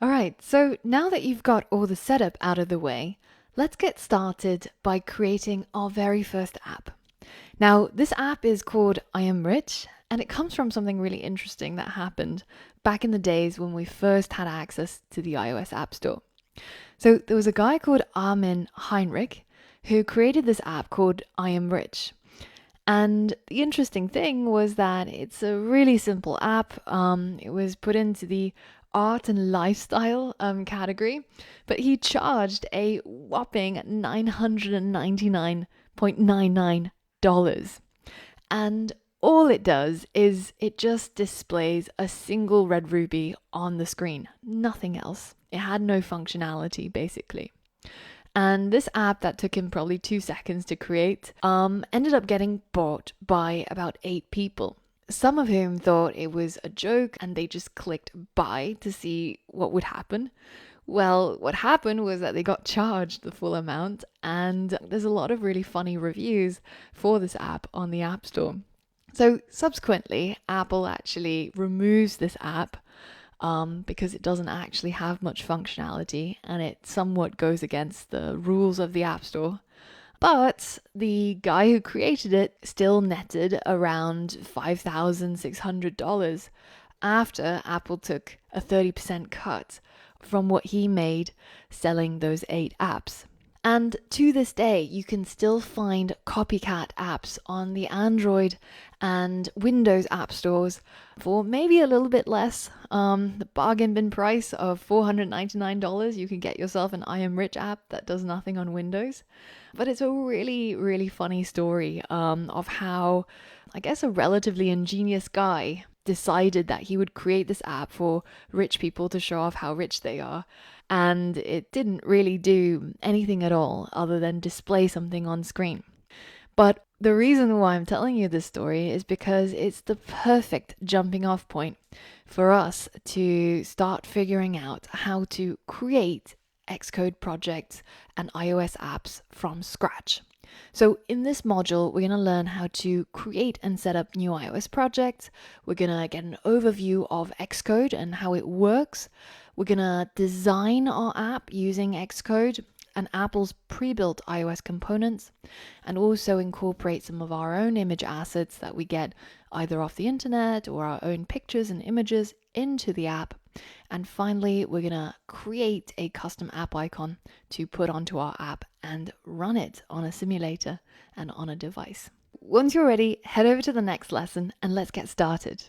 All right, so now that you've got all the setup out of the way, let's get started by creating our very first app. Now, this app is called I Am Rich, and it comes from something really interesting that happened back in the days when we first had access to the iOS App Store. So, there was a guy called Armin Heinrich who created this app called I Am Rich. And the interesting thing was that it's a really simple app. It was put into the art and lifestyle category, but he charged a whopping $999.99. And all it does is it just displays a single red ruby on the screen, nothing else. It had no functionality, basically. And this app that took him probably 2 seconds to create ended up getting bought by about 8 people. Some of whom thought it was a joke and they just clicked buy to see what would happen. Well, what happened was that they got charged the full amount, and there's a lot of really funny reviews for this app on the App Store. So, subsequently, Apple actually removes this app because it doesn't actually have much functionality and it somewhat goes against the rules of the App Store. But the guy who created it still netted around $5,600 after Apple took a 30% cut from what he made selling those 8 apps. And to this day, you can still find copycat apps on the Android and Windows app stores for maybe a little bit less. The bargain bin price of $499, you can get yourself an I Am Rich app that does nothing on Windows. But it's a really, really funny story of how, I guess, a relatively ingenious guy decided that he would create this app for rich people to show off how rich they are. And it didn't really do anything at all other than display something on screen. But the reason why I'm telling you this story is because it's the perfect jumping off point for us to start figuring out how to create Xcode projects and iOS apps from scratch. So in this module, we're going to learn how to create and set up new iOS projects. We're going to get an overview of Xcode and how it works. We're going to design our app using Xcode and Apple's pre-built iOS components, and also incorporate some of our own image assets that we get either off the internet or our own pictures and images into the app. And finally, we're going to create a custom app icon to put onto our app and run it on a simulator and on a device. Once you're ready, head over to the next lesson and let's get started.